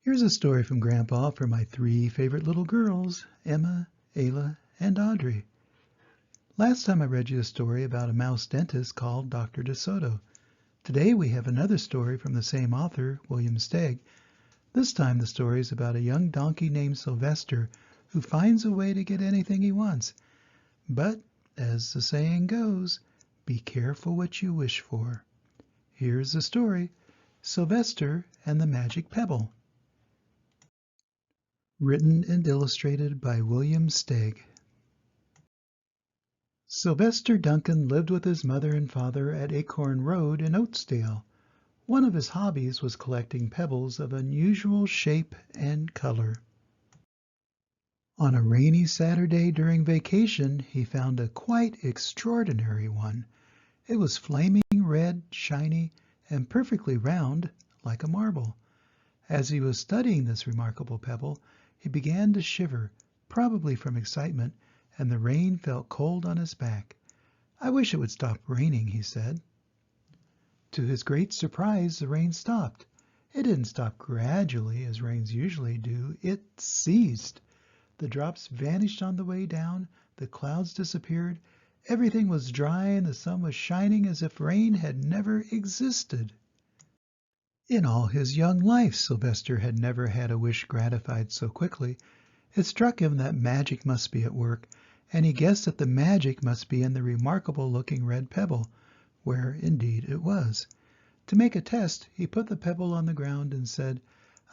Here's a story from Grandpa for my three favorite little girls, Emma, Ayla, and Audrey. Last time I read you a story about a mouse dentist called Dr. DeSoto. Today we have another story from the same author, William Steig. This time the story is about a young donkey named Sylvester who finds a way to get anything he wants. But, as the saying goes, be careful what you wish for. Here's the story, Sylvester and the Magic Pebble. Written and illustrated by William Steig. Sylvester Duncan lived with his mother and father at Acorn Road in Oatsdale. One of his hobbies was collecting pebbles of unusual shape and color. On a rainy Saturday during vacation, he found a quite extraordinary one. It was flaming red, shiny, and perfectly round, like a marble. As he was studying this remarkable pebble, he began to shiver, probably from excitement, and the rain felt cold on his back. "I wish it would stop raining," he said. To his great surprise, the rain stopped. It didn't stop gradually, as rains usually do. It ceased. The drops vanished on the way down, the clouds disappeared, everything was dry, and the sun was shining as if rain had never existed. In all his young life, Sylvester had never had a wish gratified so quickly. It struck him that magic must be at work, and he guessed that the magic must be in the remarkable-looking red pebble, where indeed it was. To make a test, he put the pebble on the ground and said,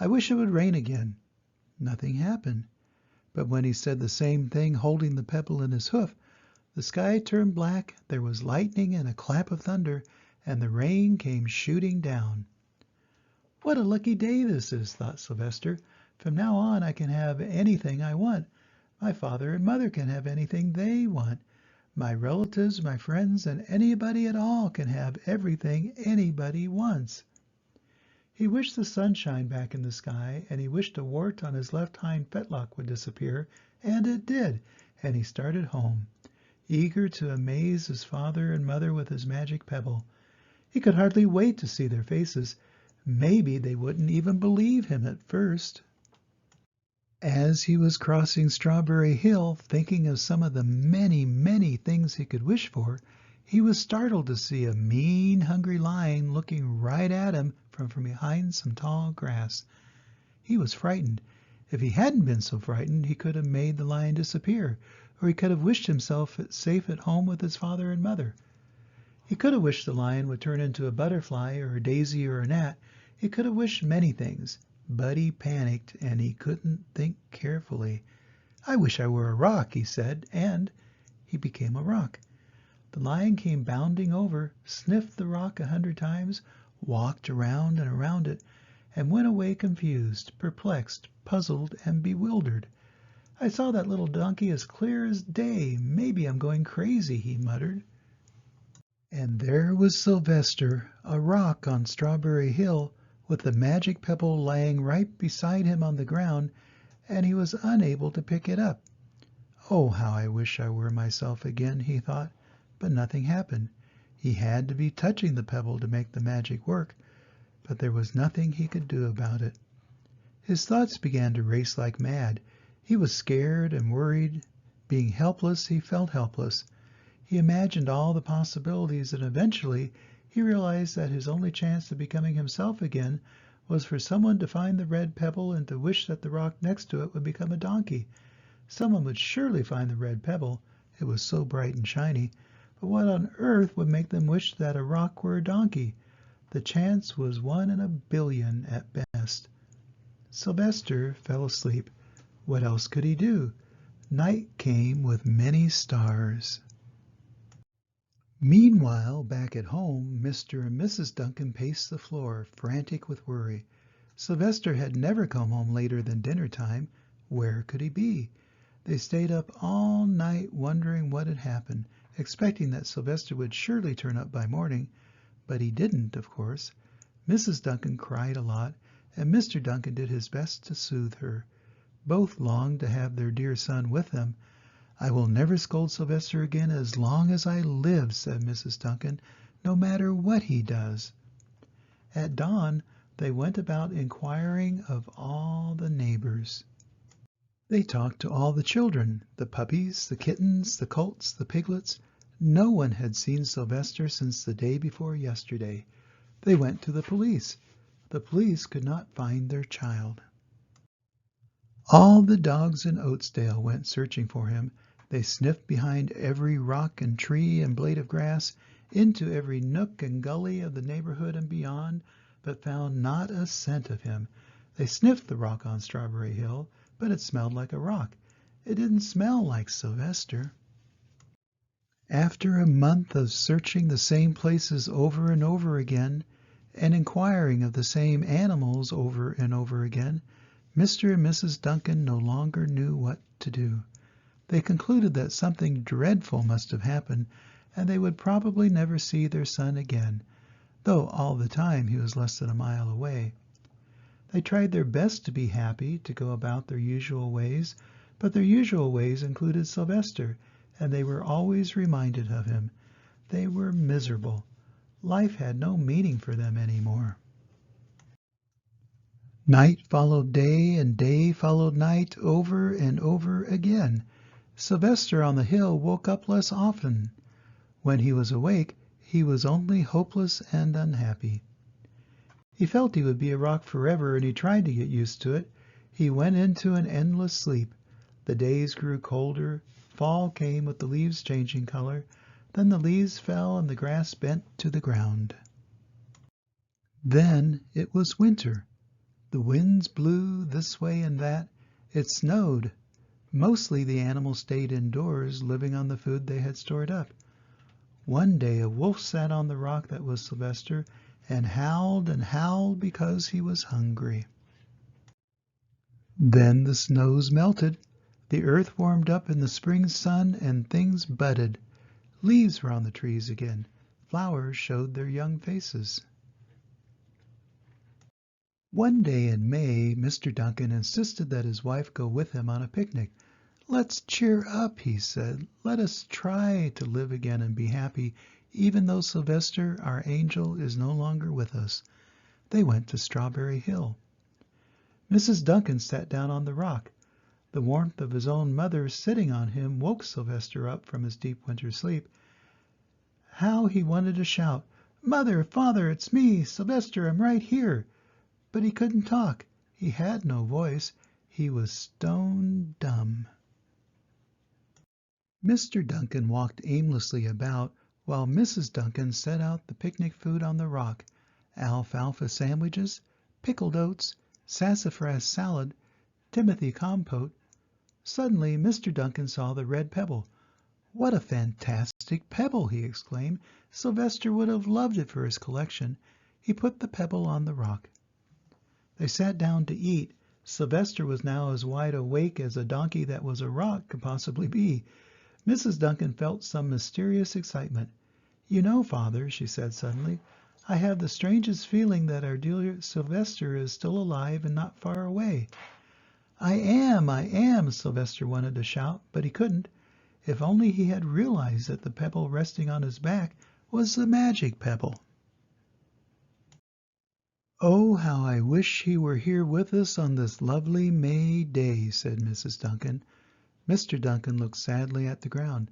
"I wish it would rain again." Nothing happened. But when he said the same thing holding the pebble in his hoof, the sky turned black, there was lightning and a clap of thunder, and the rain came shooting down. "What a lucky day this is," thought Sylvester. "From now on I can have anything I want. My father and mother can have anything they want. My relatives, my friends, and anybody at all can have everything anybody wants." He wished the sunshine back in the sky, and he wished a wart on his left hind fetlock would disappear, and it did, and he started home, eager to amaze his father and mother with his magic pebble. He could hardly wait to see their faces. Maybe they wouldn't even believe him at first. As he was crossing Strawberry Hill, thinking of some of the many, many things he could wish for, he was startled to see a mean, hungry lion looking right at him from behind some tall grass. He was frightened. If he hadn't been so frightened, he could have made the lion disappear, or he could have wished himself safe at home with his father and mother. He could have wished the lion would turn into a butterfly or a daisy or a gnat. He could have wished many things, but he panicked and he couldn't think carefully. "I wish I were a rock," he said, and he became a rock. The lion came bounding over, sniffed the rock 100 times, walked around and around it, and went away confused, perplexed, puzzled, and bewildered. "I saw that little donkey as clear as day. Maybe I'm going crazy," he muttered. And there was Sylvester, a rock on Strawberry Hill, with the magic pebble lying right beside him on the ground, and he was unable to pick it up. "Oh, how I wish I were myself again," he thought, but nothing happened. He had to be touching the pebble to make the magic work, but there was nothing he could do about it. His thoughts began to race like mad. He was scared and worried. Being helpless, he felt helpless. He imagined all the possibilities, and eventually he realized that his only chance of becoming himself again was for someone to find the red pebble and to wish that the rock next to it would become a donkey. Someone would surely find the red pebble, it was so bright and shiny, but what on earth would make them wish that a rock were a donkey? The chance was 1 in a billion at best. Sylvester fell asleep. What else could he do? Night came with many stars. Meanwhile, back at home, Mr. and Mrs. Duncan paced the floor, frantic with worry. Sylvester had never come home later than dinner time. Where could he be? They stayed up all night wondering what had happened, expecting that Sylvester would surely turn up by morning, but he didn't, of course. Mrs. Duncan cried a lot, and Mr. Duncan did his best to soothe her. Both longed to have their dear son with them. "I will never scold Sylvester again as long as I live," said Mrs. Duncan, "no matter what he does." At dawn, They went about inquiring of all the neighbors. They talked to all the children, the puppies, the kittens, the colts, the piglets. No one had seen Sylvester since the day before yesterday. They went to the police. The police could not find their child. All the dogs in Oatsdale went searching for him. They sniffed behind every rock and tree and blade of grass, into every nook and gully of the neighborhood and beyond, but found not a scent of him. They sniffed the rock on Strawberry Hill, but it smelled like a rock. It didn't smell like Sylvester. After a month of searching the same places over and over again, and inquiring of the same animals over and over again, Mr. and Mrs. Duncan no longer knew what to do. They concluded that something dreadful must have happened, and they would probably never see their son again, though all the time he was less than a mile away. They tried their best to be happy, to go about their usual ways, but their usual ways included Sylvester, and they were always reminded of him. They were miserable. Life had no meaning for them anymore. Night followed day, and day followed night, over and over again. Sylvester on the hill woke up less often. When he was awake, he was only hopeless and unhappy. He felt he would be a rock forever, and he tried to get used to it. He went into an endless sleep. The days grew colder. Fall came with the leaves changing color. Then the leaves fell and the grass bent to the ground. Then it was winter. The winds blew this way and that. It snowed. Mostly the animals stayed indoors, living on the food they had stored up. One day a wolf sat on the rock that was Sylvester and howled because he was hungry. Then the snows melted. The earth warmed up in the spring sun and things budded. Leaves were on the trees again. Flowers showed their young faces. One day in May, Mr. Duncan insisted that his wife go with him on a picnic. "Let's cheer up," he said. "Let us try to live again and be happy, even though Sylvester, our angel, is no longer with us." They went to Strawberry Hill. Mrs. Duncan sat down on the rock. The warmth of his own mother sitting on him woke Sylvester up from his deep winter sleep. How he wanted to shout, "Mother, Father, it's me, Sylvester, I'm right here." But he couldn't talk. He had no voice. He was stone dumb. Mr. Duncan walked aimlessly about while Mrs. Duncan set out the picnic food on the rock: alfalfa sandwiches, pickled oats, sassafras salad, timothy compote. Suddenly Mr. Duncan saw the red pebble. "What a fantastic pebble!" he exclaimed. "Sylvester would have loved it for his collection." He put the pebble on the rock. They sat down to eat. Sylvester was now as wide awake as a donkey that was a rock could possibly be. Mrs. Duncan felt some mysterious excitement. "You know, Father," she said suddenly, "I have the strangest feeling that our dear Sylvester is still alive and not far away." I am," Sylvester wanted to shout, but he couldn't. If only he had realized that the pebble resting on his back was the magic pebble. "Oh, how I wish he were here with us on this lovely May day," said Mrs. Duncan. Mr. Duncan looked sadly at the ground.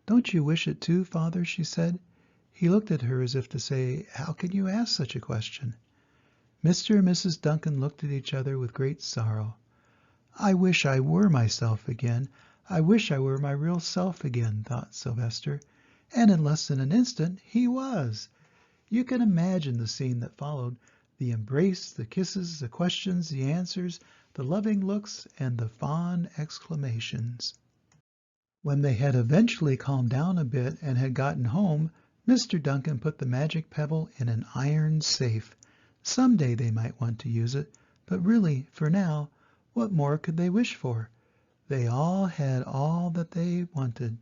"Don't you wish it too, Father?" she said. He looked at her as if to say, "How can you ask such a question?" Mr. and Mrs. Duncan looked at each other with great sorrow. "I wish I were myself again. I wish I were my real self again," thought Sylvester. And in less than an instant he was. You can imagine the scene that followed: the embrace, the kisses, the questions, the answers, the loving looks, and the fond exclamations. When they had eventually calmed down a bit and had gotten home, Mr. Duncan put the magic pebble in an iron safe. Someday they might want to use it, but really, for now, what more could they wish for? They all had all that they wanted.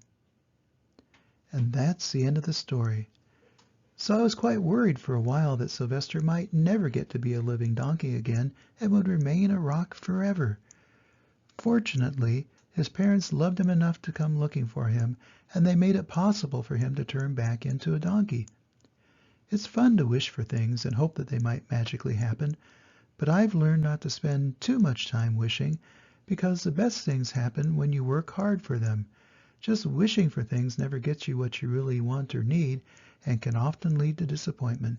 And that's the end of the story. So I was quite worried for a while that Sylvester might never get to be a living donkey again and would remain a rock forever. Fortunately, his parents loved him enough to come looking for him, and they made it possible for him to turn back into a donkey. It's fun to wish for things and hope that they might magically happen, but I've learned not to spend too much time wishing because the best things happen when you work hard for them. Just wishing for things never gets you what you really want or need and can often lead to disappointment,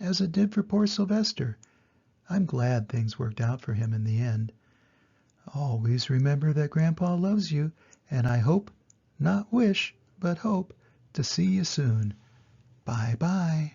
as it did for poor Sylvester. I'm glad things worked out for him in the end. Always remember that Grandpa loves you, and I hope, not wish, but hope, to see you soon. Bye-bye.